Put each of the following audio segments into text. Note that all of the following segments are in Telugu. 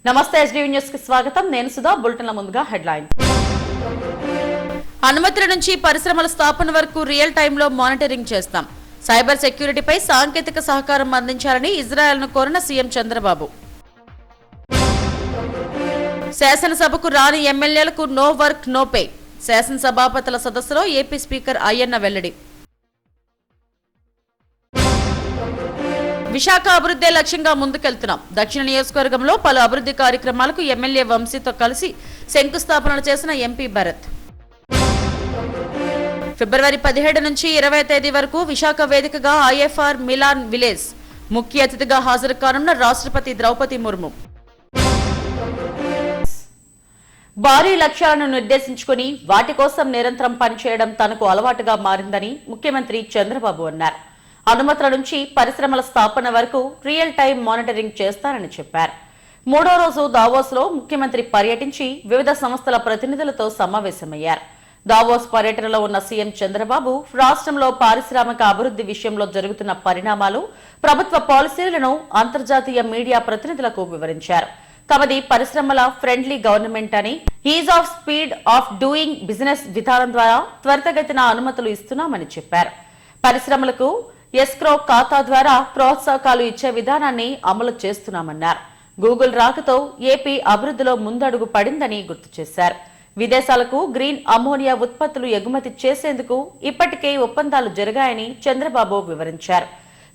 నమస్తే ఎస్డీవీ న్యూస్ కి స్వాగతం. నేను సుధా. బులెటిన్ల ముందుగా హెడ్లైన్స్. అనుమతుల నుంచి పరిశ్రమల స్థాపన వరకు రియల్ టైంలో మానిటరింగ్ చేస్తాం. సైబర్ సెక్యూరిటీపై సాంకేతిక సహకారం అందించాలని ఇజ్రాయెల్ను కోరిన సీఎం చంద్రబాబు. శాసనసభకు రాని ఎమ్మెల్యేలకు నో వర్క్ నో పే. శాసనసభాపతుల సదస్సులో ఏపీ స్పీకర్ అయ్యన్న వెల్లడి. విశాఖ అభివృద్ధి లక్ష్యంగా ముందుకెళ్తున్నాం. దక్షిణ నియోజకవర్గంలో పలు అభివృద్ధి కార్యక్రమాలకు ఎమ్మెల్యే వంశీతో కలిసి శంకుస్థాపనలు చేసిన ఎంపీ భరత్. ఫిబ్రవరి 17 నుంచి 20 తేదీ వరకు విశాఖ వేదికగా ఐఎఫ్ఆర్ మిలాన్ విలేజ్ ముఖ్య అతిథిగా హాజరు కానున్న రాష్ట్రపతి ద్రౌపది ముర్ము. భారీ లక్ష్యాలను నిర్దేశించుకుని వాటి కోసం నిరంతరం పనిచేయడం తనకు అలవాటుగా మారిందని ముఖ్యమంత్రి చంద్రబాబు అన్నారు. అనుమతుల నుంచి పరిశ్రమల స్థాపన వరకు రియల్ టైం మానిటరింగ్ చేస్తారని చెప్పారు. మూడో రోజు దావోస్ లో ముఖ్యమంత్రి పర్యటించి వివిధ సంస్థల ప్రతినిధులతో సమావేశమయ్యారు. దావోస్ పర్యటనలో ఉన్న సీఎం చంద్రబాబు రాష్ట్రంలో పారిశ్రామిక అభివృద్ధి విషయంలో జరుగుతున్న పరిణామాలు, ప్రభుత్వ పాలసీలను అంతర్జాతీయ మీడియా ప్రతినిధులకు వివరించారు. తమది పరిశ్రమల ఫ్రెండ్లీ గవర్నమెంట్ అని, is of speed of doing business విధానం ద్వారా త్వరితగతిన అనుమతులు ఇస్తున్నామని చెప్పారు. పరిశ్రమలకు ఎస్క్రో ఖాతా ద్వారా ప్రోత్సాహకాలు ఇచ్చే విధానాన్ని అమలు చేస్తున్నామన్నారు. గూగుల్ రాకతో ఏపీ అభివృద్ధిలో ముందడుగు పడిందని గుర్తు చేశారు. విదేశాలకు గ్రీన్ అమోనియా ఉత్పత్తులు ఎగుమతి చేసేందుకు ఇప్పటికే ఒప్పందాలు జరిగాయని చంద్రబాబు వివరించారు.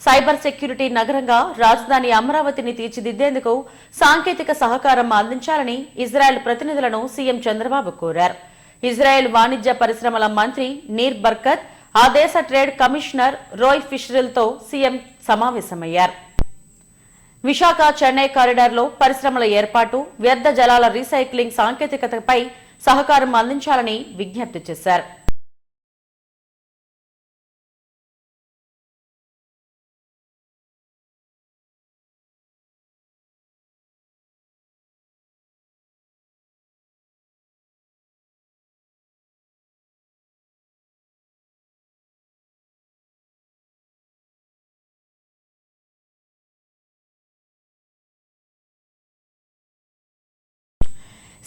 సైబర్ సెక్యూరిటీ నగరంగా రాజధాని అమరావతిని తీర్చిదిద్దేందుకు సాంకేతిక సహకారం అందించాలని ఇజ్రాయెల్ ప్రతినిధులను సీఎం చంద్రబాబు కోరారు. ఇజ్రాయెల్ వాణిజ్య పరిశ్రమల మంత్రి నీర్ బర్కత్, ఆ దేశ ట్రేడ్ కమిషనర్ రోయ్ ఫిషరిల్తో సీఎం సమావేశమయ్యారు. విశాఖ చెన్నై కారిడార్లో పరిశ్రమల ఏర్పాటు, వ్యర్థ జలాల రీసైక్లింగ్ సాంకేతికతపై సహకారం అందించాలని విజ్ఞప్తి చేశారు.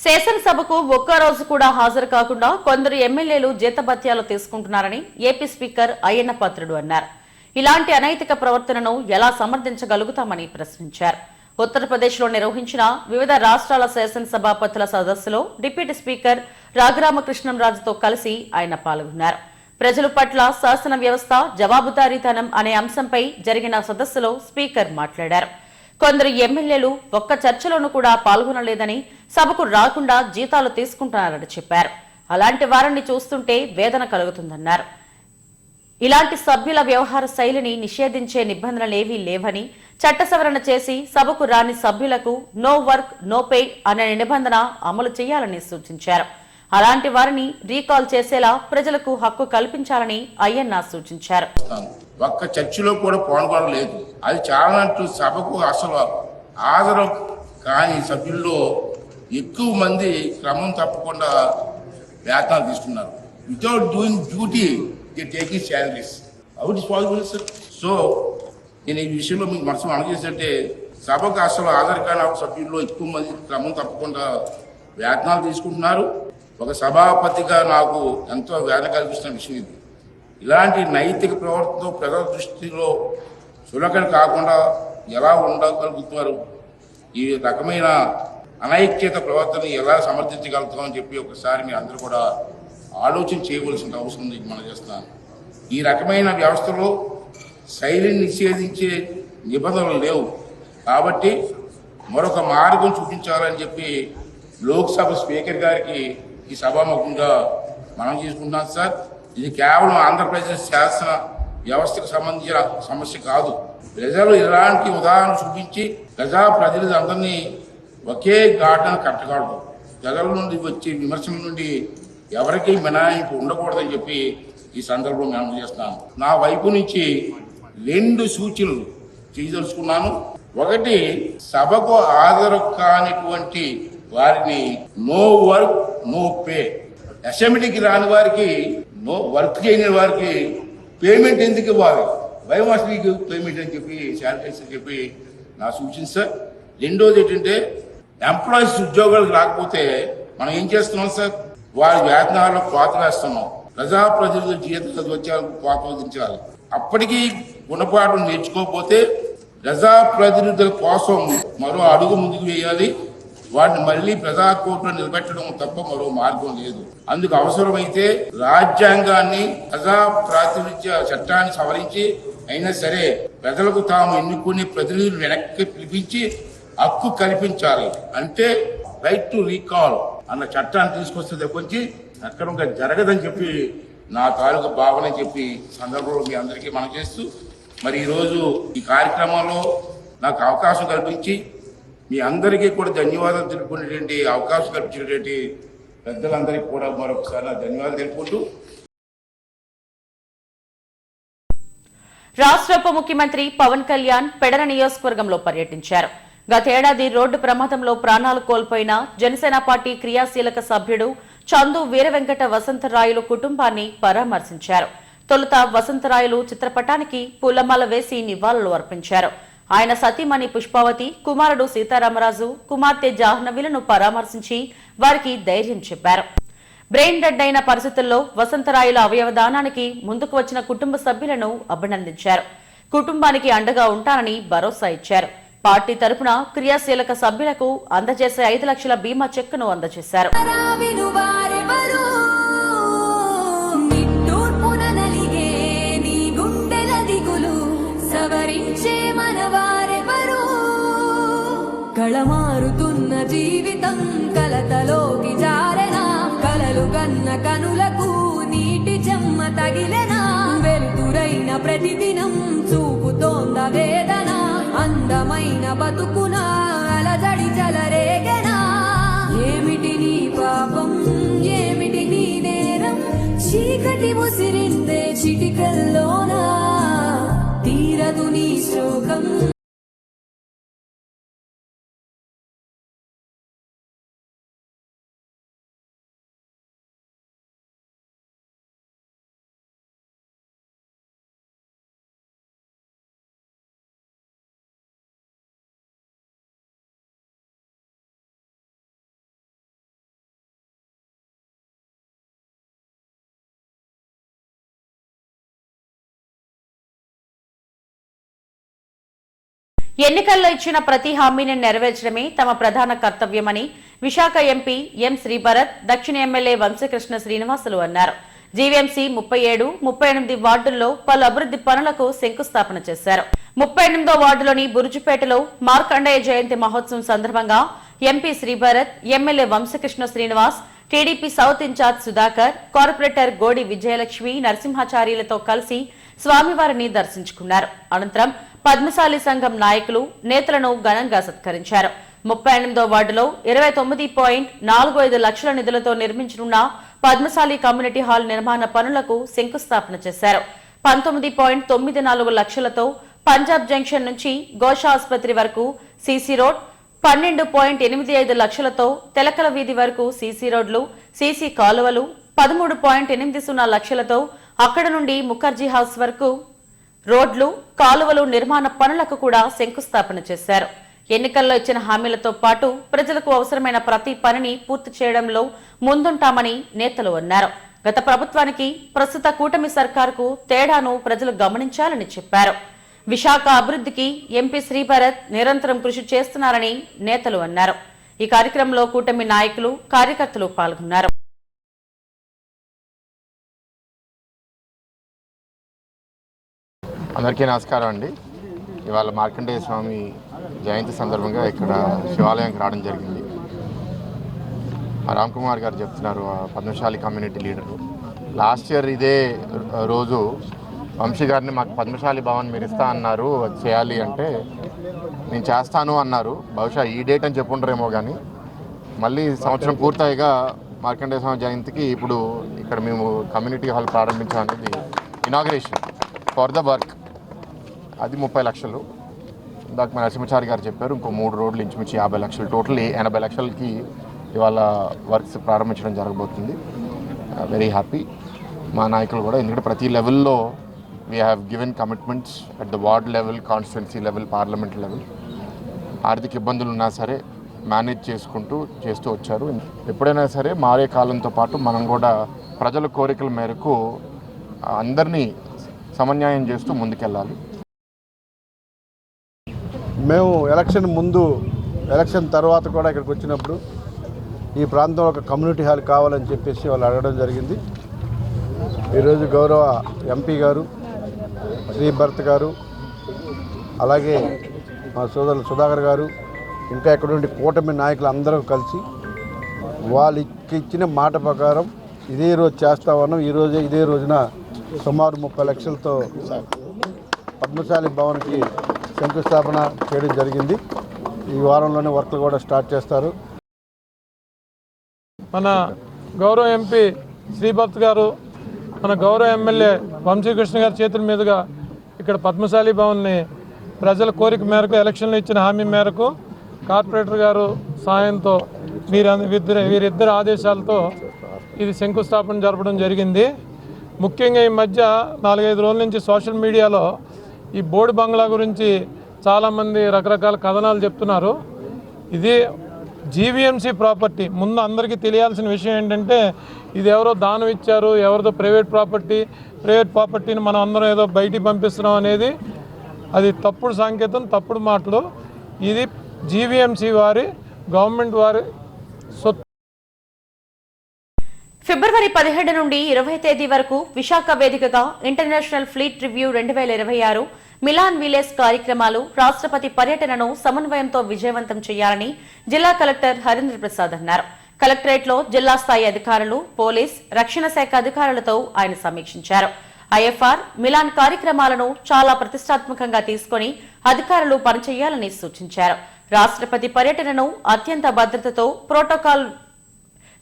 శాసనసభకు ఒక్క రోజు కూడా హాజరు కాకుండా కొందరు ఎమ్మెల్యేలు జీతభత్యాలు తీసుకుంటున్నారని ఏపీ స్పీకర్ అయ్యన్న పాత్రుడు అన్నారు. ఇలాంటి అనైతిక ప్రవర్తనను ఎలా సమర్థించగలుగుతామని ప్రశ్నించారు. ఉత్తరప్రదేశ్లో నిర్వహించిన వివిధ రాష్ట్రాల శాసనసభాపతుల సదస్సులో డిప్యూటీ స్పీకర్ రాఘరామకృష్ణంరాజుతో కలిసి ఆయన పాల్గొన్నారు. ప్రజల పట్ల శాసన వ్యవస్థ జవాబుదారీతనం అనే అంశంపై జరిగిన సదస్సులో స్పీకర్ మాట్లాడారు. కొందరు ఎమ్మెల్యేలు ఒక్క చర్చలోనూ కూడా పాల్గొనలేదని, సభకు రాకుండా జీతాలు తీసుకుంటున్నారని చెప్పారు. అలాంటి వారిని చూస్తుంటే వేదన కలుగుతుందన్నారు. ఇలాంటి సభ్యుల వ్యవహార శైలిని నిషేధించే నిబంధనలేవీ లేవని, చట్ట సవరణ చేసి సభకు రాని సభ్యులకు నో వర్క్ నో పే అనే నిబంధన అమలు చేయాలని సూచించారు. అలాంటి వారిని రీకాల్ చేసేలా ప్రజలకు హక్కు కల్పించాలని అయ్యన్న సూచించారు. ఒక్క చర్చిలో కూడా పాల్గొనలేదు. అది చాలా సభకు అసలు హాజరు కాని సభ్యుల్లో ఎక్కువ మంది క్రమం తప్పకుండా వేతనాలు తీసుకున్నారు. Without doing duty they taking salaries. How it is possible sir? So నేను ఈ విషయంలో మీకు మనసు అనగేసంటే, సభకు అసలు హాజరు కాని సభ్యుల్లో ఎక్కువ మంది క్రమం తప్పకుండా వేతనాలు తీసుకుంటున్నారు. ఒక సభాపతిగా నాకు ఎంతో వేదన కల్పిస్తున్న విషయం ఇది. ఇలాంటి నైతిక ప్రవర్తనతో ప్రజల దృష్టిలో సులకన కాకుండా ఎలా ఉండగలుగుతారు? ఈ రకమైన అనైక్యత ప్రవర్తన ఎలా సమర్థించగలుగుతామని చెప్పి ఒకసారి మీరు అందరూ కూడా ఆలోచన చేయవలసిన అవసరం ఉంది. మనం చేస్తున్నాను. ఈ రకమైన వ్యవస్థలో శైలిని నిషేధించే నిబంధనలు లేవు. కాబట్టి మరొక మార్గం చూపించాలని చెప్పి లోక్సభ స్పీకర్ గారికి ఈ సభాముఖంగా మనం చేసుకుంటున్నాం సార్. ఇది కేవలం ఆంధ్రప్రదేశ్ శాసన వ్యవస్థకు సంబంధించిన సమస్య కాదు. ప్రజలు ఇలాంటి ఉదాహరణ చూపించి ప్రజలందరినీ ఒకే ఘాటను కట్టకూడదు. ప్రజల నుండి వచ్చే విమర్శల నుండి ఎవరికి మినహాయింపు ఉండకూడదని చెప్పి ఈ సందర్భంలో నేను చేస్తున్నాను. నా వైపు నుంచి 2 సూచనలు చేయదలుచుకున్నాను. ఒకటి, సభకు హాజరు కానిటువంటి వారిని నో వర్క్ నో పే. అసెంబ్లీకి రాని వారికి, నో వర్క్ చేయని వారికి పేమెంట్ ఎందుకు ఇవ్వాలి? బయోమాస్ట్రీకి పేమెంట్ అని చెప్పి శానిటైజర్ చెప్పి నా సూచన సార్. రెండోది ఏంటంటే, ఎంప్లాయీస్ ఉద్యోగాలకు రాకపోతే మనం ఏం చేస్తున్నాం సార్? వారి వేతనాల్లో కోత వేస్తున్నాం. ప్రజాప్రతినిధుల జీవిత వచ్చాలకు కోత విధించాలి. అప్పటికీ గుణపాఠం నేర్చుకోకపోతే ప్రజాప్రతినిధుల కోసం మరో అడుగు ముందుకు వేయాలి. వాటిని మళ్ళీ ప్రజాకోర్టులో నిలబెట్టడం తప్ప మరో మార్గం లేదు. అందుకు అవసరమైతే రాజ్యాంగాన్ని, ప్రజా ప్రాతినిధ్య చట్టాన్ని సవరించి అయినా సరే ప్రజలకు తాము ఎన్నుకునే ప్రతినిధులు వెనక్కి పిలిపించి హక్కు కల్పించాలి. అంటే రైట్ టు రీకాల్ అన్న చట్టాన్ని తీసుకొస్తే కొంచెం అక్రమంగా జరగదని చెప్పి నా తాలూకు భావన చెప్పి సందర్భంలో మీ అందరికీ మనం చేస్తూ, మరి ఈరోజు ఈ కార్యక్రమంలో నాకు అవకాశం కల్పించి మీ అందరికీ కూడా ధన్యవాదాలు తెలుపుకునేటువంటి అవకాశం కల్పించినటువంటి పెద్దలందరికీ కూడా మరొకసారి నా ధన్యవాదాలు తెలుపుకుంటూ, రాష్ట్ర ఉప ముఖ్యమంత్రి పవన్ కళ్యాణ్ పెడన నియోజకవర్గంలో పర్యటించారు. గతేడాది రోడ్డు ప్రమాదంలో ప్రాణాలు కోల్పోయిన జనసేన పార్టీ క్రియాశీలక సభ్యుడు చందు వీరవెంకట వసంతరాయులు కుటుంబాన్ని పరామర్శించారు. తొలుత వసంతరాయులు చిత్రపటానికి పూలమాల వేసి నివాళులు అర్పించారు. ఆయన సతీమణి పుష్పావతి, కుమారుడు సీతారామరాజు, కుమార్తె జాహ్నవిలను పరామర్శించి వారికి ధైర్యం చెప్పారు. బ్రెయిన్ డెడ్ అయిన పరిస్థితుల్లో వసంతరాయుల అవయవదానానికి ముందుకు వచ్చిన కుటుంబ సభ్యులను అభినందించారు. కుటుంబానికి అండగా ఉంటానని భరోసా ఇచ్చారు. పార్టీ తరపున క్రియాశీలక సభ్యులకు అందజేసే 5 లక్షల బీమా చెక్కును అందజేశారు. కళమారుతున్న జీవితం కలతలోకి జారెనా, కలలు కన్న కనులకు నీటి చెమ్మ తగిలెనా, వెలుతురైన ప్రతిదినం చూపుతోంద వేదన, అందమైన బతుకున అలజడి చలరేగెనా. ఏమిటి నీ పాపం, ఏమిటి నీ నేరం, చీకటి ముసిరిందే చిటికల్లోనా, తీరదు నీ శోకం. ఎన్నికల్లో ఇచ్చిన ప్రతి హామీని నెరవేర్చడమే తమ ప్రధాన కర్తవ్యమని విశాఖ ఎంపీ ఎం శ్రీభరత్, దక్షిణ ఎమ్మెల్యే వంశీకృష్ణ శ్రీనివాసులు అన్నారు. జీవీఎంసీ 37, 38 వార్డుల్లో పలు అభివృద్ధి పనులకు శంకుస్థాపన చేశారు. 38వ వార్డులోని బురుజుపేటలో మార్కండేయ జయంతి మహోత్సవం సందర్భంగా MP Sribharat, MLA Vamsikrishna Srinivas, TDP south incharge Sudhakar, corporator Godi Vijayalakshmi నరసింహాచార్యులతో కలిసి స్వామివారిని దర్శించుకున్నారు. అనంతరం పద్మశాలి సంఘం నాయకులు, నేతలను ఘనంగా సత్కరించారు. 38వ వార్డులో 29.45 లక్షల నిధులతో నిర్మించనున్న పద్మశాలి కమ్యూనిటీ హాల్ నిర్మాణ పనులకు శంకుస్థాపన చేశారు. 19.94 లక్షలతో పంజాబ్ జంక్షన్ నుంచి గోషా ఆసుపత్రి వరకు సీసీ రోడ్, 12.85 లక్షలతో తెలకల వీధి వరకు సీసీ రోడ్లు, సీసీ కాలువలు, 13.80 లక్షలతో అక్కడ నుండి ముఖర్జీ హౌస్ వరకు రోడ్లు, కాలువలు నిర్మాణ పనులకు కూడా శంకుస్థాపన చేశారు. ఎన్నికల్లో ఇచ్చిన హామీలతో పాటు ప్రజలకు అవసరమైన ప్రతి పనిని పూర్తి చేయడంలో ముందుంటామని నేతలు అన్నారు. గత ప్రభుత్వానికి ప్రస్తుత కూటమి సర్కారుకు తేడాను ప్రజలు గమనించాలని చెప్పారు. విశాఖ అభివృద్ధికి ఎంపీ శ్రీభరత్ నిరంతరం కృషి చేస్తున్నారని నేతలు అన్నారు. ఈ కార్యక్రమంలో కూటమి నాయకులు, కార్యకర్తలు పాల్గొన్నారు. అందరికీ నమస్కారం అండి. ఇవాళ మార్కండేయ స్వామి జయంతి సందర్భంగా ఇక్కడ శివాలయానికి రావడం జరిగింది. రామ్ కుమార్ గారు చెప్తున్నారు, Padmashali community leader. Last year ఇదే రోజు వంశీ గారిని మాకు పద్మశాలి భవన్ మీరు ఇస్తా అన్నారు, అది చేయాలి అంటే నేను చేస్తాను అన్నారు. బహుశా ఈ డేట్ అని చెప్పుంటారేమో, కానీ మళ్ళీ సంవత్సరం పూర్తయిగా మార్కండేయ స్వామి జయంతికి ఇప్పుడు ఇక్కడ మేము కమ్యూనిటీ హాల్ ప్రారంభించామనేది ఇనాగ్రేషన్ ఫర్ ద వర్క్. అది 30 లక్షలు. ఇందాక మన నరసింహాచారి గారు చెప్పారు, ఇంకో 3 రోడ్లు ఇంచుమించి 50 లక్షలు, టోటల్ 80 లక్షలకి ఇవాళ వర్క్స్ ప్రారంభించడం జరగబోతుంది. వెరీ హ్యాపీ మా నాయకులు కూడా, ఎందుకంటే ప్రతి లెవెల్లో we have given commitments at the ward level, constituency level, parliament level. ఆర్థిక ఇబ్బందులు ఉన్నా సరే మేనేజ్ చేస్తూ వచ్చారు. ఎప్పుడైనా సరే మారే కాలంతో పాటు మనం కూడా ప్రజల కోరికల మేరకు అందరినీ సమన్వయం చేస్తూ ముందుకెళ్ళాలి. మేము ఎలక్షన్ ముందు, ఎలక్షన్ తర్వాత కూడా ఇక్కడికి వచ్చినప్పుడు ఈ ప్రాంతంలో ఒక కమ్యూనిటీ హాల్ కావాలని చెప్పేసి వాళ్ళు అడగడం జరిగింది. ఈరోజు గౌరవ ఎంపీ గారు శ్రీభరత్ గారు, అలాగే మా సోదరులు సుధాకర్ గారు, ఇంకా ఇక్కడ నుండి కూటమి నాయకులు అందరూ కలిసి వాళ్ళు ఇచ్చిన మాట ప్రకారం ఇదే రోజు చేస్తామన్నాం. ఈరోజే ఇదే రోజున సుమారు 30 లక్షలతో పద్మశాలి భవన్కి శంకుస్థాపన చేయడం జరిగింది. ఈ వారంలోనే వర్క్లు కూడా స్టార్ట్ చేస్తారు. మన గౌరవ ఎంపీ శ్రీభరత్ గారు, మన గౌరవ ఎమ్మెల్యే వంశీకృష్ణ గారి చేతుల మీదుగా ఇక్కడ పద్మశాలి భవన్ని ప్రజల కోరిక మేరకు, ఎలక్షన్లో ఇచ్చిన హామీ మేరకు కార్పొరేటర్ గారు సాయంతో వీరిద్దరి ఆదేశాలతో ఇది శంకుస్థాపన జరపడం జరిగింది. ముఖ్యంగా ఈ మధ్య 4-5 రోజుల నుంచి సోషల్ మీడియాలో ఈ బోర్డు బంగ్లా గురించి చాలామంది రకరకాల కథనాలు చెప్తున్నారు. ఇది జీవీఎంసీ ప్రాపర్టీ. ముందు అందరికీ తెలియాల్సిన విషయం ఏంటంటే ఇది ఎవరో దానం ఇచ్చారు, ఎవరిదో ప్రైవేట్ ప్రాపర్టీని మనం అందరం ఏదో బయటికి పంపిస్తున్నాం అనేది అది తప్పుడు సంకేతం, తప్పుడు మాటలు. ఇది జీవీఎంసీ వారి, గవర్నమెంట్ వారి సొత్తు. ఫిబ్రవరి 17 నుండి 20 తేదీ వరకు విశాఖ వేదికగా international fleet review 2026 Milan village కార్యక్రమాలు, రాష్ట్రపతి పర్యటనను సమన్వయంతో విజయవంతం చేయాలని జిల్లా కలెక్టర్ హరీంద్ర ప్రసాద్ అన్నారు. కలెక్టరేట్లో జిల్లా స్థాయి అధికారులు, పోలీస్, రక్షణ శాఖ అధికారులతో ఆయన సమీక్షించారు. ఐఎఫ్ఆర్ మిలాన్ కార్యక్రమాలను చాలా ప్రతిష్టాత్మకంగా తీసుకుని అధికారులు పనిచేయాలని సూచించారు. రాష్ట్రపతి పర్యటనను అత్యంత భద్రతతో ప్రోటోకాల్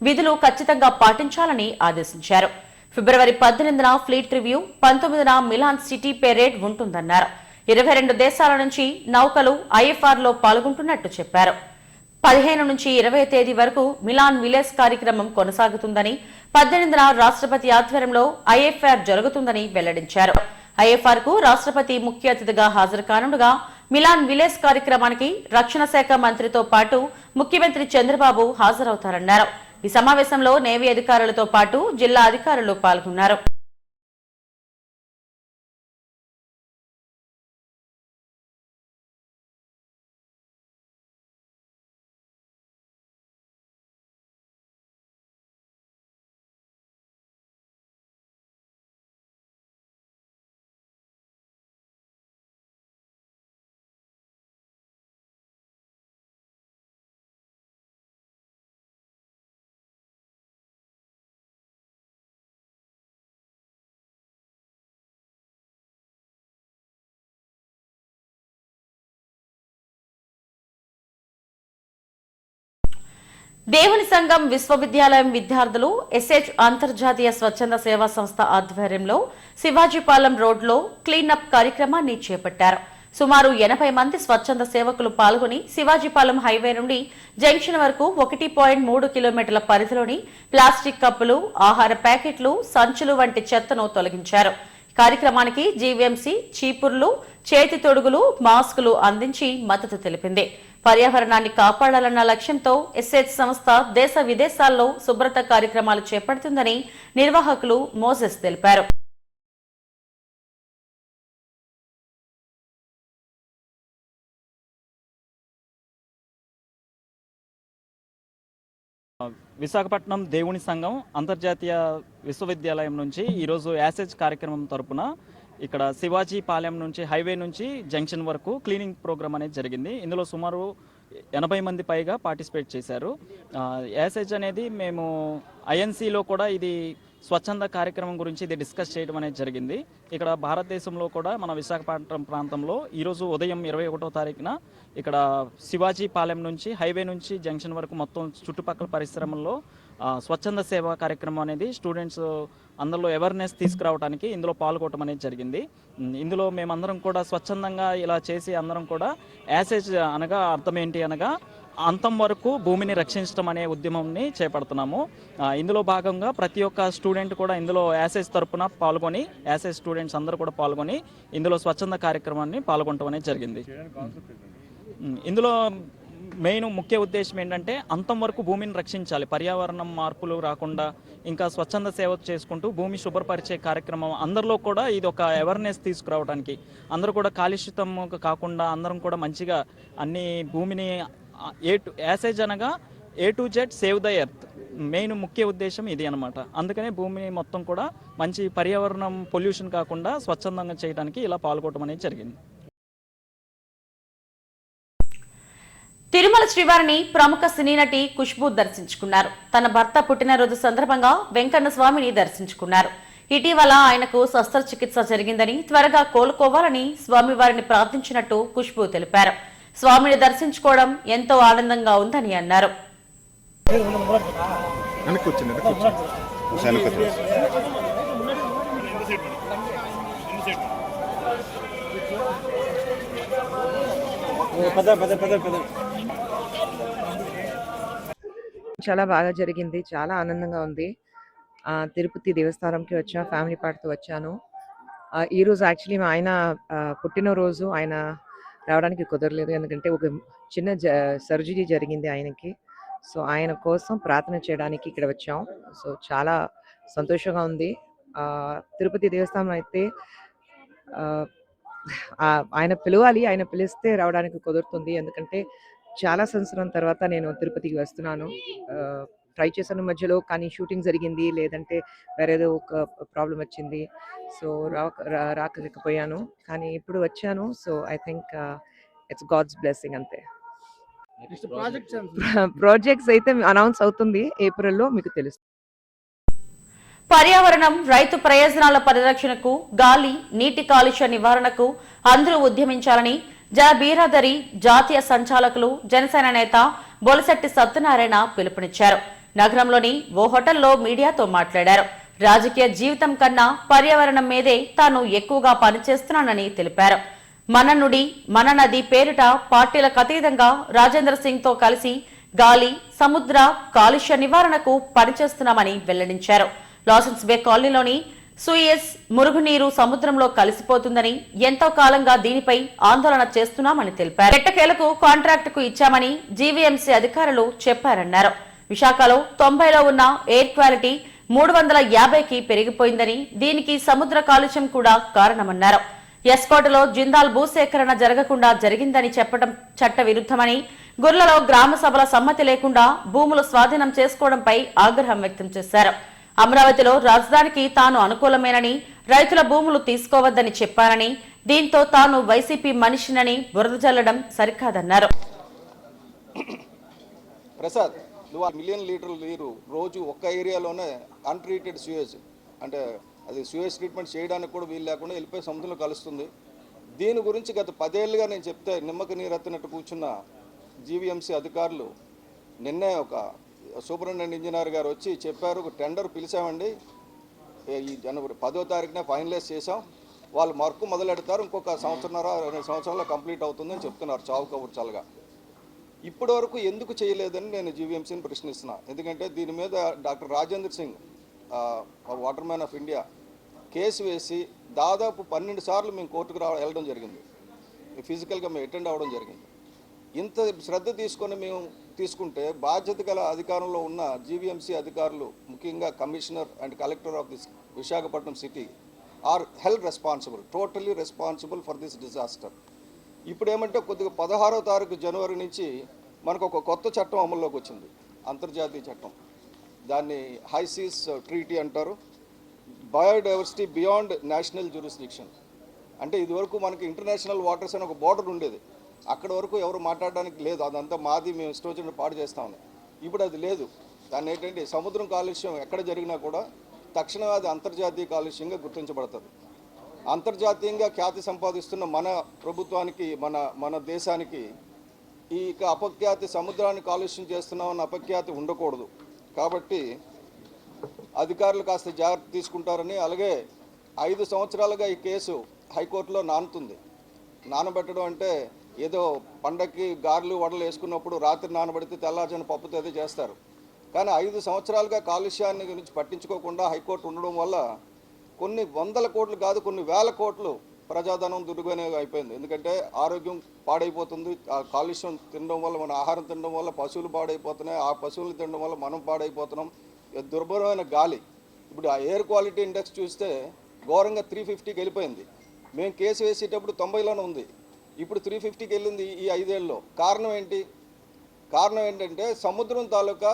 విధులు ఖచ్చితంగా పాటించాలని ఆదేశించారు. ఫిబ్రవరి 18న ఫ్లీట్ రివ్యూ, 19న మిలాన్ సిటీ పెరేడ్ ఉంటుందన్నారు. 22 దేశాల నుంచి నౌకలు ఐఎఫ్ఆర్లో పాల్గొంటున్నట్టు చెప్పారు. 15 నుంచి 20 తేదీ వరకు మిలాన్ విలేజ్ కార్యక్రమం కొనసాగుతుందని, 18న రాష్ట్రపతి ఆధ్వర్యంలో ఐఎఫ్ఆర్ జరుగుతుందని వెల్లడించారు. ఐఎఫ్ఆర్ కు రాష్ట్రపతి ముఖ్య అతిథిగా హాజరు కానుండగా మిలాన్ విలేజ్ కార్యక్రమానికి రక్షణ శాఖ మంత్రితో పాటు ముఖ్యమంత్రి చంద్రబాబు హాజరవుతారన్నారు. ఈ సమావేశంలో నేవీ అధికారులతో పాటు జిల్లా అధికారులు పాల్గొన్నారు. దేవుని సంఘం విశ్వవిద్యాలయం విద్యార్థులు ఎస్హెచ్ అంతర్జాతీయ స్వచ్ఛంద సేవా సంస్థ ఆధ్వర్యంలో శివాజీపాలెం రోడ్లో క్లీనప్ కార్యక్రమాన్ని చేపట్టారు. సుమారు 80 మంది స్వచ్ఛంద సేవకులు పాల్గొని శివాజీపాలెం హైవే నుండి జంక్షన్ వరకు 1.3 కిలోమీటర్ల పరిధిలోని ప్లాస్టిక్ కప్పులు, ఆహార ప్యాకెట్లు, సంచులు వంటి చెత్తను తొలగించారు. కార్యక్రమానికి జీవీఎంసీ చీపుర్లు, చేతి తొడుగులు, మాస్కులు అందించి మద్దతు తెలిపింది. పర్యావరణాన్ని కాపాడాలన్న లక్ష్యంతో ఎస్హెచ్ సంస్థ దేశ విదేశాల్లో శుభ్రత కార్యక్రమాలు చేపడుతుందని నిర్వాహకులు మోసెస్ తెలిపారు. విశాఖపట్నం దేవుని సంఘం అంతర్జాతీయ విశ్వవిద్యాలయం నుంచి ఈరోజు యాసేజ్ కార్యక్రమం తరపున ఇక్కడ శివాజీపాలెం నుంచి హైవే నుంచి జంక్షన్ వరకు క్లీనింగ్ ప్రోగ్రామ్ అనేది జరిగింది. ఇందులో సుమారు 80 మంది పైగా పార్టిసిపేట్ చేశారు. యాసేజ్ అనేది మేము ఐఎన్సీలో కూడా ఇది స్వచ్ఛంద కార్యక్రమం గురించి ఇది డిస్కస్ చేయడం అనేది జరిగింది. ఇక్కడ భారతదేశంలో కూడా మన విశాఖపట్నం ప్రాంతంలో ఈరోజు ఉదయం 21వ తారీఖున ఇక్కడ శివాజీపాలెం నుంచి హైవే నుంచి జంక్షన్ వరకు మొత్తం చుట్టుపక్కల పరిశ్రమల్లో స్వచ్ఛంద సేవా కార్యక్రమం అనేది స్టూడెంట్స్ అందరిలో అవేర్నెస్ తీసుకురావడానికి ఇందులో పాల్గొనడం అనేది జరిగింది. ఇందులో మేమందరం కూడా స్వచ్ఛందంగా ఇలా చేసి అందరం కూడా యాసేజ్ అనగా అర్థం ఏంటి అనగా అంతం వరకు భూమిని రక్షించడం అనే ఉద్యమంని చేపడుతున్నాము. ఇందులో భాగంగా ప్రతి ఒక్క స్టూడెంట్ కూడా ఇందులో యాసేజ్ తరపున పాల్గొని యాసేజ్ స్టూడెంట్స్ అందరూ కూడా పాల్గొని ఇందులో స్వచ్ఛంద కార్యక్రమాన్ని పాల్గొనడం అనేది జరిగింది. ఇందులో మెయిన్ ముఖ్య ఉద్దేశం ఏంటంటే అంతం వరకు భూమిని రక్షించాలి, పర్యావరణం మార్పులు రాకుండా ఇంకా స్వచ్ఛంద సేవ చేసుకుంటూ భూమి శుభ్రపరిచే కార్యక్రమం అందరిలో కూడా ఇది ఒక అవేర్నెస్ తీసుకురావడానికి, అందరూ కూడా కాలుష్యం కాకుండా అందరం కూడా మంచిగా అన్ని భూమిని యాసేజ్ అనగా A to Z save the earth main ముఖ్య ఉద్దేశం ఇది అనమాట. అందుకనే భూమి మొత్తం కూడా మంచి పర్యావరణం పొల్యూషన్ కాకుండా స్వచ్ఛందంగా చేయడానికి ఇలా పాల్గొనడం అనేది జరిగింది. తిరుమల శ్రీవారిని ప్రముఖ సినీ నటి ఖుష్బూ దర్శించుకున్నారు. తన భర్త పుట్టినరోజు సందర్భంగా వెంకన్న స్వామిని దర్శించుకున్నారు. ఇటీవల ఆయనకు శస్త్రచికిత్స జరిగిందని, త్వరగా కోలుకోవాలని స్వామివారిని ప్రార్థించినట్టు ఖుష్బూ తెలిపారు. స్వామిని దర్శించుకోవడం ఎంతో ఆనందంగా ఉందని అన్నారు. చాలా బాగా జరిగింది, చాలా ఆనందంగా ఉంది. తిరుపతి దేవస్థానంకి వచ్చా, ఫ్యామిలీ పార్టీతో వచ్చాను. ఈరోజు యాక్చువల్లీ మా ఆయన పుట్టినరోజు, ఆయన రావడానికి కుదరలేదు ఎందుకంటే ఒక చిన్న సర్జరీ జరిగింది ఆయనకి. సో ఆయన కోసం ప్రార్థన చేయడానికి ఇక్కడ వచ్చాం. సో చాలా సంతోషంగా ఉంది. తిరుపతి దేవస్థానం అయితే ఆయన పిలవాలి, ఆయన పిలిస్తే రావడానికి కుదురుతుంది. ఎందుకంటే చాలా సంవత్సరం తర్వాత నేను తిరుపతికి వస్తున్నాను. ట్రై చేశాను మధ్యలో, కానీ షూటింగ్ జరిగింది, లేదంటే వేరేదో ఒక ప్రాబ్లం వచ్చింది. సో రాకలేకపోయాను, కానీ ఇప్పుడు వచ్చాను. So I think it's god's blessing అంతే. ప్రాజెక్ట్స్ అయితే అనౌన్స్ అవుతుంది ఏప్రిల్లో, మీకు తెలుస్తుంది. పర్యావరణం, రైతు ప్రయోజనాల పరిరక్షణకు, గాలి, నీటి కాలుష్య నివారణకు అందరూ ఉద్యమించాలని బీరాదరి జాతీయ సంచాలకులు, జనసేన నేత బొలిశెట్టి సత్యనారాయణ పిలుపునిచ్చారు. నగరంలోని ఓ హోటల్లో మీడియాతో మాట్లాడారు. రాజకీయ జీవితం కన్నా పర్యావరణం మీదే తాను ఎక్కువగా పనిచేస్తున్నానని తెలిపారు. మన నుడి మన నది పేరిట పార్టీలకు అతీతంగా రాజేంద్ర సింగ్ తో కలిసి గాలి, సముద్ర కాలుష్య నివారణకు పనిచేస్తున్నామని వెల్లడించారు. లాసెన్స్ బే కాలనీలోని సూయస్ మురుగునీరు సముద్రంలో కలిసిపోతుందని, ఎంతో కాలంగా దీనిపై ఆందోళన చేస్తున్నామని తెలిపారు. ఎట్టకేలకు కాంట్రాక్టుకు ఇచ్చామని జీవీఎంసీ అధికారులు చెప్పారన్నారు. విశాఖలో 90లో ఉన్న ఎయిర్ క్వాలిటీ 350కి పెరిగిపోయిందని, దీనికి సముద్ర కాలుష్యం కూడా కారణమన్నారు. ఎస్కోటలో జిందాల్ భూసేకరణ జరగకుండా జరిగిందని చెప్పడం చట్ట విరుద్ధమని, గుర్లలో గ్రామ సభల సమ్మతి లేకుండా భూములు స్వాధీనం చేసుకోవడంపై ఆగ్రహం వ్యక్తం చేశారు. అమరావతిలో రాజధానికి తాను అనుకూలమేనని, రైతుల భూములు తీసుకోవద్దని చెప్పారని, దీంతో తాను వైసీపీ మనిషినని బురద జల్లడం సరికాదన్నారు. ప్రసాద్, నువ్వు 1 మిలియన్ లీటర్ల నీరు రోజు ఒక్క ఏరియాలోనే అన్ట్రీటెడ్ స్యూయేజ్, అంటే అది స్యూయేజ్ ట్రీట్మెంట్ చేయడానికి కూడా వీలు లేకుండా వెళ్ళిపోయి సముద్రంలో కలుస్తుంది. దీని గురించి గత 10 ఏళ్ళుగా నేను చెప్తే నిమ్మక నీరు ఎత్తినట్టు కూర్చున్న జీవీఎంసీ అధికారులు నిన్నే ఒక సూపరింటెండెంట్ ఇంజనీర్ గారు వచ్చి చెప్పారు, ఒక టెండర్ పిలిచామండి, ఈ జనవరి 10వ తారీఖున ఫైనలైజ్ చేసాం, వాళ్ళు వర్క్ మొదలెడతారు, ఇంకొక సంవత్సరంన్నర 2 సంవత్సరాల్లో కంప్లీట్ అవుతుందని చెప్తున్నారు చావు కబుర్చాలుగా. ఇప్పటి వరకు ఎందుకు చేయలేదని నేను జీవీఎంసీని ప్రశ్నిస్తున్నా. ఎందుకంటే దీని మీద doctor Rajendra Singh, water man of India, case వేసి దాదాపు 12 సార్లు మేము కోర్టుకు వెళ్ళడం జరిగింది, ఫిజికల్గా మేము అటెండ్ అవ్వడం జరిగింది. ఇంత శ్రద్ధ మేము తీసుకుంటే బాధ్యత గల అధికారంలో ఉన్న జీవీఎంసీ అధికారులు, ముఖ్యంగా commissioner and collector of this Visakhapatnam city are held responsible, totally responsible for this disaster. ఇప్పుడు ఏమంటే కొద్దిగా 16వ తారీఖు జనవరి నుంచి మనకు ఒక కొత్త చట్టం అమల్లోకి వచ్చింది, అంతర్జాతీయ చట్టం. దాన్ని హైసీస్ ట్రీటీ అంటారు, బయోడైవర్సిటీ బియాండ్ నేషనల్ జ్యూరిస్డిక్షన్. అంటే ఇదివరకు మనకి ఇంటర్నేషనల్ వాటర్స్ అని ఒక బోర్డర్ ఉండేది, అక్కడ వరకు ఎవరు మాట్లాడడానికి లేదు, అదంతా మాది, మేము ఇష్టం వచ్చినట్టు పాడు చేస్తామని. ఇప్పుడు అది లేదు. దాన్ని ఏంటంటే సముద్రం కాలుష్యం ఎక్కడ జరిగినా కూడా తక్షణమే అది అంతర్జాతీయ కాలుష్యంగా గుర్తించబడుతుంది. అంతర్జాతీయంగా ఖ్యాతి సంపాదిస్తున్న మన ప్రభుత్వానికి, మన దేశానికి ఈ అపఖ్యాతి, సముద్రాన్ని కాలుష్యం చేస్తున్నామన్న అపఖ్యాతి ఉండకూడదు. కాబట్టి అధికారులు కాస్త జాగ్రత్త తీసుకుంటారని, అలాగే 5 సంవత్సరాలుగా ఈ కేసు హైకోర్టులో నానుతుంది. నానబెట్టడం అంటే ఏదో పండక్కి గారెలు వడలు వేసుకున్నప్పుడు రాత్రి నానబెడితే తెల్లార్జన పప్పుతో అదే చేస్తారు. కానీ 5 సంవత్సరాలుగా కాలుష్యాన్ని గురించి పట్టించుకోకుండా హైకోర్టు ఉండడం వల్ల కొన్ని 100 కోట్లు కాదు, కొన్ని 1000 కోట్లు ప్రజాధనం దుర్వినియోగం అయిపోయింది. ఎందుకంటే ఆరోగ్యం పాడైపోతుంది. ఆ కాలుష్యం తినడం వల్ల, మన ఆహారం తినడం వల్ల పశువులు పాడైపోతున్నాయి. ఆ పశువులు తినడం వల్ల మనం పాడైపోతున్నాం. దుర్భరమైన గాలి, ఇప్పుడు ఆ ఎయిర్ క్వాలిటీ ఇండెక్స్ చూస్తే ఘోరంగా 350కి వెళ్ళిపోయింది. మేము కేసు వేసేటప్పుడు 90లోనే ఉంది, ఇప్పుడు 350కి వెళ్ళింది ఈ 5 ఏళ్ళలో. కారణం ఏంటి? కారణం ఏంటంటే సముద్రం తాలూకా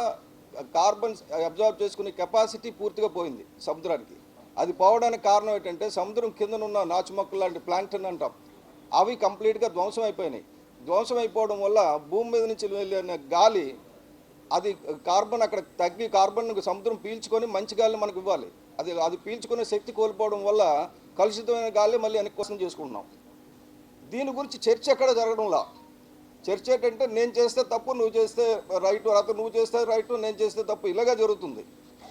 కార్బన్ అబ్జార్బ్ చేసుకునే కెపాసిటీ పూర్తిగా పోయింది సముద్రానికి. అది పోవడానికి కారణం ఏంటంటే సముద్రం కిందనున్న నాచుమొక్కలు లాంటి ప్లాంక్టన్ అంటాం, అవి కంప్లీట్గా ధ్వంసం అయిపోయినాయి. ధ్వంసం అయిపోవడం వల్ల భూమి మీద నుంచి వెళ్ళిన గాలి, అది కార్బన్ అక్కడ తగ్గి కార్బన్ సముద్రం పీల్చుకొని మంచి గాలిని మనకు ఇవ్వాలి. అది పీల్చుకునే శక్తి కోల్పోవడం వల్ల కలుషితమైన గాలి మళ్ళీ వెనక్కి కోసం చేసుకుంటున్నాం. దీని గురించి చర్చ ఎక్కడ జరగడంలా. చర్చ ఏంటంటే నేను చేస్తే తప్పు, నువ్వు చేస్తే రైటు, అతను నువ్వు చేస్తే రైటు, నేను చేస్తే తప్పు, ఇలాగే జరుగుతుంది.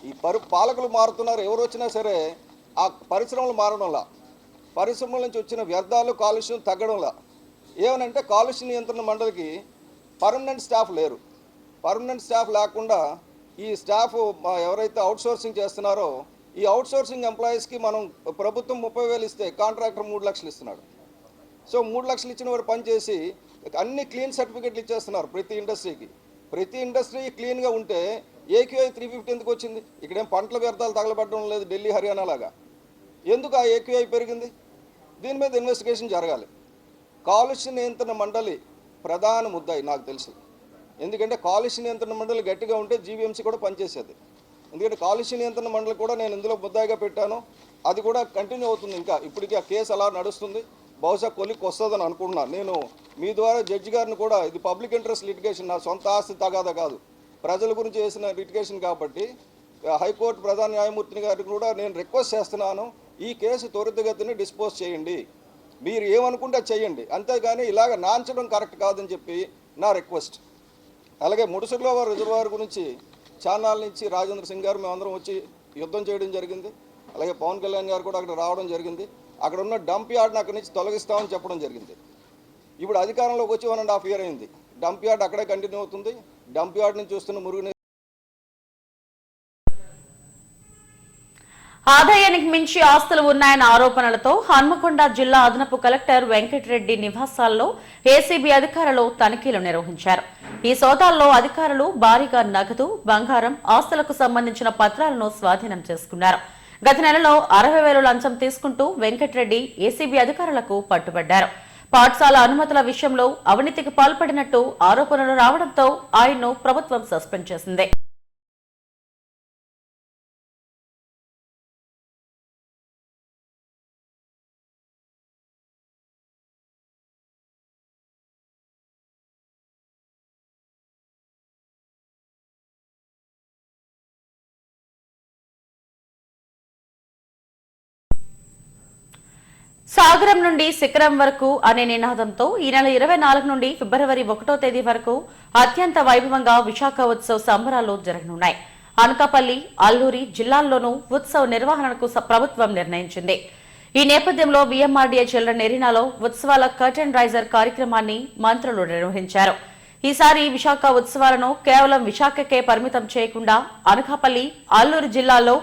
ఈ పాలకులు మారుతున్నారు, ఎవరు వచ్చినా సరే ఆ పరిశ్రమలు మారడంలా, పరిశ్రమల నుంచి వచ్చిన వ్యర్థాలు కాలుష్యం తగ్గడంలా. ఏమనంటే కాలుష్య నియంత్రణ మండలికి పర్మనెంట్ స్టాఫ్ లేరు. పర్మనెంట్ స్టాఫ్ లేకుండా ఈ స్టాఫ్ ఎవరైతే అవుట్సోర్సింగ్ చేస్తున్నారో ఈ అవుట్సోర్సింగ్ ఎంప్లాయీస్కి మనం ప్రభుత్వం 30,000 ఇస్తే కాంట్రాక్టర్ 3 లక్షలు ఇస్తున్నాడు. సో 3 లక్షలు ఇచ్చిన వారు పనిచేసి అన్ని క్లీన్ సర్టిఫికెట్లు ఇచ్చేస్తున్నారు ప్రతి ఇండస్ట్రీకి. ప్రతి ఇండస్ట్రీ క్లీన్గా ఉంటే ఏక్యూఐ 350 ఎందుకు వచ్చింది? ఇక్కడేం పంటల వ్యర్థాలు తగలబడడం లేదు ఢిల్లీ హర్యానా లాగా. ఎందుకు ఆ ఏక్యూఐ పెరిగింది? దీని మీద ఇన్వెస్టిగేషన్ జరగాలి. కాలుష్య నియంత్రణ మండలి ప్రధాన ముద్దాయి నాకు తెలిసి. ఎందుకంటే కాలుష్య నియంత్రణ మండలి గట్టిగా ఉంటే జీవీఎంసీ కూడా పనిచేసేది. ఎందుకంటే కాలుష్య నియంత్రణ మండలి కూడా నేను ఇందులో ముద్దాయిగా పెట్టాను, అది కూడా కంటిన్యూ అవుతుంది. ఇంకా ఇప్పటికీ ఆ కేసు అలా నడుస్తుంది. బహుశా కొలిక్కి వస్తుందని అనుకుంటున్నాను. నేను మీ ద్వారా జడ్జి గారిని కూడా, ఇది పబ్లిక్ ఇంట్రెస్ట్ లిటిగేషన్, నా సొంత ఆస్తి తగాదా కాదు, ప్రజల గురించి చేసిన లిటిగేషన్ కాబట్టి హైకోర్టు ప్రధాన న్యాయమూర్తి గారికి కూడా నేను రిక్వెస్ట్ చేస్తున్నాను, ఈ కేసు త్వరితగతిని డిస్పోజ్ చేయండి. మీరు ఏమనుకుంటే చేయండి, అంతేగాని ఇలాగ నాంచడం కరెక్ట్ కాదని చెప్పి నా రిక్వెస్ట్. అలాగే ముడుసులో రిజర్వాయర్ గురించి చాన్నాళ్ళ నుంచి రాజేంద్ర సింగ్ గారు మేమందరం వచ్చి యుద్ధం చేయడం జరిగింది. అలాగే పవన్ కళ్యాణ్ గారు కూడా అక్కడ రావడం జరిగింది. అక్కడ ఉన్న డంప్ యార్డ్ని అక్కడి నుంచి తొలగిస్తామని చెప్పడం జరిగింది. ఇప్పుడు అధికారంలోకి వచ్చి 1.5 year అయింది. డంప్ యార్డ్ అక్కడే కంటిన్యూ అవుతుంది. డంప్ యార్డ్ నుంచి చూస్తున్న మురుగుని ఆదాయానికి మించి ఆస్తులు ఉన్నాయన్న ఆరోపణలతో హన్మకొండ జిల్లా అదనపు కలెక్టర్ వెంకటరెడ్డి నివాసాల్లో ఏసీబీ అధికారులు తనిఖీలు నిర్వహించారు. ఈ సోదాల్లో అధికారులు భారీగా నగదు, బంగారం, ఆస్తులకు సంబంధించిన పత్రాలను స్వాధీనం చేసుకున్నారు. గత నెలలో 60,000 లంచం తీసుకుంటూ వెంకటరెడ్డి ఏసీబీ అధికారులకు పట్టుబడ్డారు. పాఠశాల అనుమతుల విషయంలో అవినీతికి పాల్పడినట్టు ఆరోపణలు రావడంతో ఆయన్ను ప్రభుత్వం సస్పెండ్ చేసింది. సాగరం నుండి శిఖరం వరకు అనే నినాదంతో ఈ నెల 24 నుండి ఫిబ్రవరి 1వ తేదీ వరకు అత్యంత వైభవంగా విశాఖ ఉత్సవ్ సంబరాలు జరగనున్నాయి. అనకాపల్లి, అల్లూరి జిల్లాల్లోనూ ఉత్సవ్ నిర్వహణకు ప్రభుత్వం నిర్ణయించింది. ఈ నేపథ్యంలో వీఎంఆర్డీఏ చిల్డ్రన్ ఎరీనాలో ఉత్సవాల కర్టెన్ రైజర్ కార్యక్రమాన్ని మంత్రులు నిర్వహించారు. ఈసారి విశాఖ ఉత్సవాలను కేవలం విశాఖకే పరిమితం చేయకుండా అనకాపల్లి, అల్లూరి జిల్లాల్లో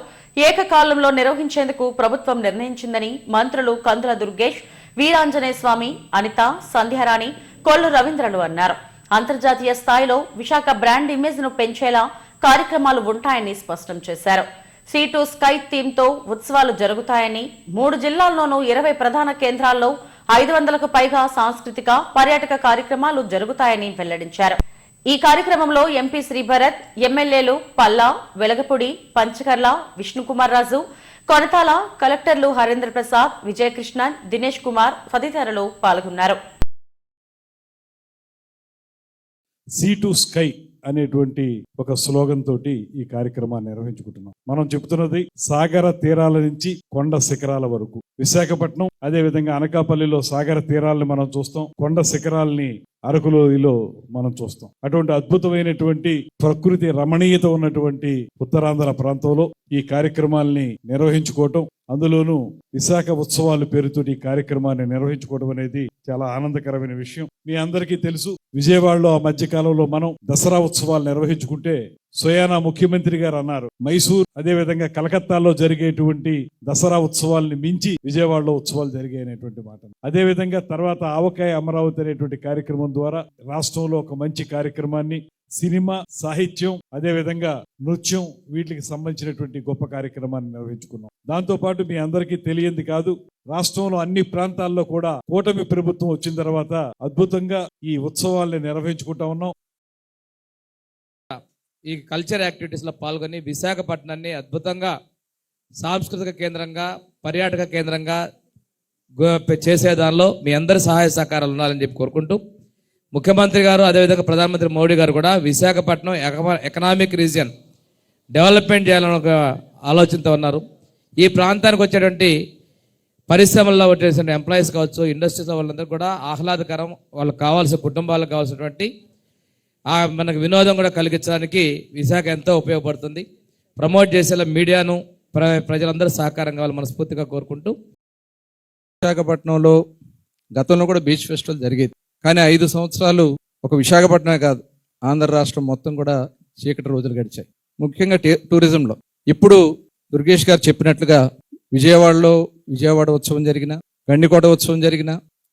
ఏకకాలంలో నిర్వహించేందుకు ప్రభుత్వం నిర్ణయించిందని మంత్రులు కందుల దుర్గేష్, వీరాంజనేయ స్వామి, అనిత, సంధ్యారాణి, కొల్లు రవీంద్రలు అన్నారు. అంతర్జాతీయ స్థాయిలో విశాఖ బ్రాండ్ ఇమేజ్ ను పెంచేలా కార్యక్రమాలు ఉంటాయని స్పష్టం చేశారు. సీ టు స్కై థీమ్ తో ఉత్సవాలు జరుగుతాయని, 3 జిల్లాల్లోనూ 20 ప్రధాన కేంద్రాల్లో 500కు పైగా సాంస్కృతిక, పర్యాటక కార్యక్రమాలు జరుగుతాయని వెల్లడించారు. ఈ కార్యక్రమంలో ఎంపీ శ్రీభరత్, ఎమ్మెల్యేలు పల్లా, వెలగపూడి, పంచకర్ల, విష్ణుకుమార్ రాజు, కొనతాల, కలెక్టర్లు హరేంద్ర ప్రసాద్, విజయకృష్ణన్, దినేష్ కుమార్ తదితరులు పాల్గొన్నారు. సీ టు స్కై అనేటువంటి ఒక స్లోగన్ తోటి ఈ కార్యక్రమాన్ని నిర్వహించుకుంటున్నాం. మనం చెబుతున్నది సాగర తీరాల నుంచి కొండ శిఖరాల వరకు. విశాఖపట్నం, అదే విధంగా అనకాపల్లిలో సాగర తీరాలని మనం చూస్తాం, కొండ శిఖరాలని అరకులోయలో మనం చూస్తాం. అటువంటి అద్భుతమైనటువంటి ప్రకృతి రమణీయత ఉన్నటువంటి ఉత్తరాంధ్ర ప్రాంతంలో ఈ కార్యక్రమాల్ని నిర్వహించుకోవటం అందులోనూ విశాఖ ఉత్సవాల పేరుతో ఈ కార్యక్రమాన్ని నిర్వహించుకోవడం అనేది చాలా ఆనందకరమైన విషయం. మీ అందరికీ తెలుసు, విజయవాడలో ఆ మధ్య కాలంలో మనం దసరా ఉత్సవాలు నిర్వహించుకుంటే సోయానా ముఖ్యమంత్రి గారు అన్నారు, మైసూర్ అదేవిధంగా కలకత్తాలో జరిగేటువంటి దసరా ఉత్సవాల్ని మించి విజయవాడలో ఉత్సవాలు జరిగాయనేటువంటి మాట. అదేవిధంగా తర్వాత ఆవకాయ అమరావతి అనేటువంటి కార్యక్రమం ద్వారా రాష్ట్రంలో ఒక మంచి కార్యక్రమాన్ని, సినిమా, సాహిత్యం, అదేవిధంగా నృత్యం, వీటికి సంబంధించినటువంటి గొప్ప కార్యక్రమాన్ని నిర్వహించుకున్నాం. దాంతోపాటు మీ అందరికీ తెలియంది కాదు, రాష్ట్రంలో అన్ని ప్రాంతాల్లో కూడా కూటమి ప్రభుత్వం వచ్చిన తర్వాత అద్భుతంగా ఈ ఉత్సవాల్ని నిర్వహించుకుంటా ఉన్నాం. ఈ కల్చర్ యాక్టివిటీస్లో పాల్గొని విశాఖపట్నాన్ని అద్భుతంగా సాంస్కృతిక కేంద్రంగా, పర్యాటక కేంద్రంగా చేసే దానిలో మీ అందరి సహాయ సహకారాలు ఉండాలని చెప్పి కోరుకుంటూ, ముఖ్యమంత్రి గారు అదేవిధంగా ప్రధానమంత్రి మోడీ గారు కూడా విశాఖపట్నం ఎకనామిక్ రీజియన్ డెవలప్మెంట్ చేయాలని ఒక ఆలోచనతో ఉన్నారు. ఈ ప్రాంతానికి వచ్చేటువంటి పరిశ్రమల్లో వచ్చేసిన ఎంప్లాయీస్ కావచ్చు, ఇండస్ట్రీస్ వాళ్ళందరూ కూడా ఆహ్లాదకరం, వాళ్ళకి కావాల్సిన కుటుంబాలకు కావాల్సినటువంటి మనకు వినోదం కూడా కలిగించడానికి విశాఖ ఎంతో ఉపయోగపడుతుంది. ప్రమోట్ చేసేలా మీడియాను, ప్రజలందరూ సహకారం కావాలి మనస్ఫూర్తిగా కోరుకుంటూ, విశాఖపట్నంలో గతంలో కూడా బీచ్ ఫెస్టివల్ జరిగేది. కానీ 5 సంవత్సరాలు ఒక విశాఖపట్నమే కాదు, ఆంధ్ర రాష్ట్రం మొత్తం కూడా చీకటి రోజులు గడిచాయి, ముఖ్యంగా టూరిజంలో. ఇప్పుడు దుర్గేష్ గారు చెప్పినట్లుగా విజయవాడలో విజయవాడ ఉత్సవం జరిగిన, గండికోట ఉత్సవం జరిగిన,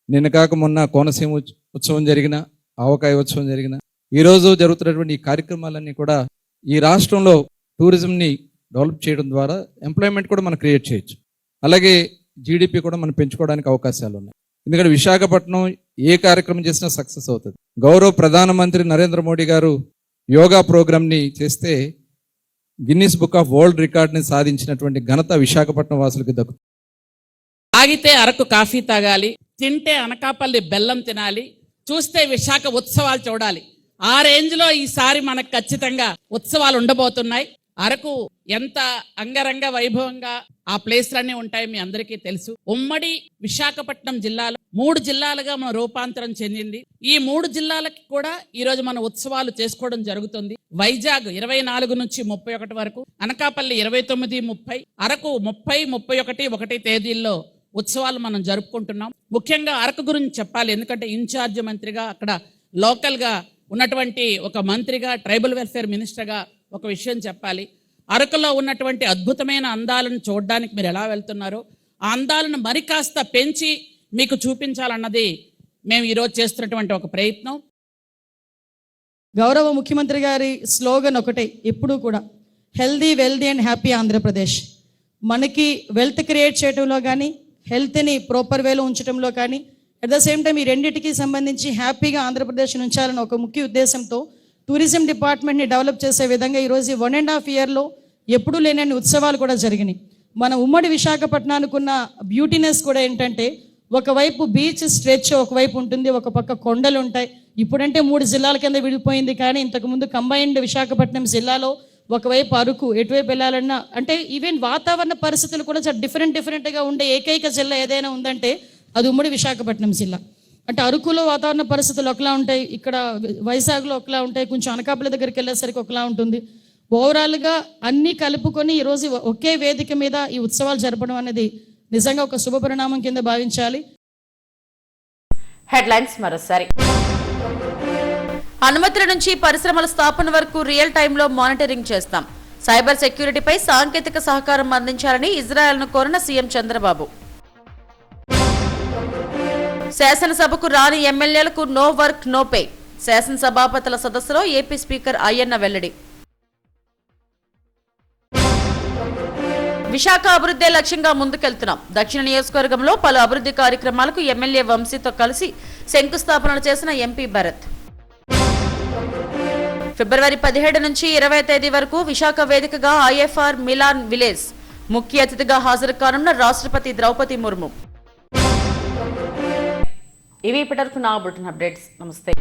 నిన్న కాక మొన్న కోనసీమ ఉత్సవం జరిగిన, ఆవకాయ ఉత్సవం జరిగిన, ఈరోజు జరుగుతున్నటువంటి ఈ కార్యక్రమాలన్నీ కూడా ఈ రాష్ట్రంలో టూరిజంని డెవలప్ చేయడం ద్వారా ఎంప్లాయ్మెంట్ కూడా మనం క్రియేట్ చేయొచ్చు. అలాగే జీడిపి కూడా మనం పెంచుకోవడానికి అవకాశాలు ఉన్నాయి. ఎందుకంటే విశాఖపట్నం ఏ కార్యక్రమం చేసినా సక్సెస్ అవుతుంది. గౌరవ ప్రధానమంత్రి నరేంద్ర మోడీ గారు యోగా ప్రోగ్రామ్ని చేస్తే గిన్నిస్ బుక్ ఆఫ్ వరల్డ్ రికార్డ్ని సాధించినటువంటి ఘనత విశాఖపట్నం వాసులకి దక్కుతుంది. తాగితే అరకు కాఫీ తాగాలి, తింటే అనకాపల్లి బెల్లం తినాలి, చూస్తే విశాఖ ఉత్సవాలు చూడాలి. ఆ రేంజ్లో ఈసారి మనకు ఖచ్చితంగా ఉత్సవాలు ఉండబోతున్నాయి. అరకు ఎంత అంగరంగ వైభవంగా ఆ ప్లేస్లన్నీ ఉంటాయి మీ అందరికీ తెలుసు. ఉమ్మడి విశాఖపట్నం జిల్లాలో 3 జిల్లాలుగా మన రూపాంతరం చెందింది. ఈ 3 జిల్లాలకి కూడా ఈరోజు మన ఉత్సవాలు చేసుకోవడం జరుగుతుంది. వైజాగ్ 24 నుంచి 31 వరకు, అనకాపల్లి 29, 30, అరకు 30, 31, 1 తేదీల్లో ఉత్సవాలు మనం జరుపుకుంటున్నాం. ముఖ్యంగా అరకు గురించి చెప్పాలి, ఎందుకంటే ఇన్ఛార్జ్ మంత్రిగా, అక్కడ లోకల్గా ఉన్నటువంటి ఒక మంత్రిగా, ట్రైబల్ వెల్ఫేర్ మినిస్టర్గా ఒక విషయం చెప్పాలి. అరకులో ఉన్నటువంటి అద్భుతమైన అందాలను చూడడానికి మీరు ఎలా వెళ్తున్నారో, ఆ అందాలను మరి కాస్త పెంచి మీకు చూపించాలన్నది మేము ఈరోజు చేస్తున్నటువంటి ఒక ప్రయత్నం. గౌరవ ముఖ్యమంత్రి గారి స్లోగన్ ఒకటే ఎప్పుడూ కూడా, healthy, wealthy and happy Andhra Pradesh. మనకి వెల్త్ క్రియేట్ చేయడంలో కానీ, హెల్త్ని ప్రాపర్ వేలో ఉంచడంలో కానీ, అట్ ద సేమ్ టైం ఈ రెండింటికి సంబంధించి హ్యాపీగా ఆంధ్రప్రదేశ్ ఉంచాలని ఒక ముఖ్య ఉద్దేశంతో టూరిజం డిపార్ట్మెంట్ని డెవలప్ చేసే విధంగా ఈరోజు 1.5 ఇయర్లో ఎప్పుడూ లేనన్ని ఉత్సవాలు కూడా జరిగినాయి. మన ఉమ్మడి విశాఖపట్నానికి ఉన్న బ్యూటీనెస్ కూడా ఏంటంటే, ఒకవైపు బీచ్ స్ట్రెచ్ ఒకవైపు ఉంటుంది, ఒక పక్క కొండలు ఉంటాయి. ఇప్పుడంటే 3 జిల్లాల కింద విడిపోయింది, కానీ ఇంతకుముందు కంబైన్డ్ విశాఖపట్నం జిల్లాలో ఒకవైపు అరకు, ఎటువైపు వెళ్ళాలన్నా అంటే ఈవెన్ వాతావరణ పరిస్థితులు కూడా చాలా డిఫరెంట్గా ఉండే ఏకైక జిల్లా ఏదైనా ఉందంటే అది ఉమ్మడి విశాఖపట్నం జిల్లా. అంటే అరకులో వాతావరణ పరిస్థితులు ఒకలా ఉంటాయి, ఇక్కడ వైజాగ్లో ఒకలా ఉంటాయి, కొంచెం అనకాపల్లి దగ్గరికి వెళ్ళేసరికి ఒకలా ఉంటుంది. ఓవరాల్గా అన్నీ కలుపుకొని ఈరోజు ఒకే వేదిక మీద ఈ ఉత్సవాలు జరపడం అనేది నిజంగా ఒక శుభ పరిణామం కింద భావించాలి. హెడ్లైన్స్ మరోసారి. అనుమతుల నుంచి పరిశ్రమల స్థాపన వరకు రియల్ టైంలో మానిటరింగ్ చేస్తాం. సైబర్ సెక్యూరిటీపై సాంకేతిక సహకారం అందించాలని ఇజ్రాయెల్ను కోరిన సీఎం చంద్రబాబు. శాసనసభకు రాని ఎమ్మెల్యేలకు నో వర్క్ నో పే. శాసనసభాపతుల సదస్సులో ఏపీ స్పీకర్ అయ్యన్న వెల్లడి. విశాఖ అభివృద్ధి లక్ష్యంగా ముందుకెళ్తున్నాం. దక్షిణ నియోజకవర్గంలో పలు అభివృద్ధి కార్యక్రమాలకు ఎమ్మెల్యే వంశీతో కలిసి శంకుస్థాపనలు చేసిన ఎంపీ భరత్. ఫిబ్రవరి 17 నుంచి 20 తేదీ వరకు విశాఖ వేదికగా ఐఎఫ్ఆర్ మిలాన్ విలేజ్ ముఖ్య అతిథిగా హాజరు కానున్న రాష్ట్రపతి ద్రౌపది ముర్ము. ఇవి ఇప్పటివరకు నా బులెటిన్ అప్డేట్స్. నమస్తే.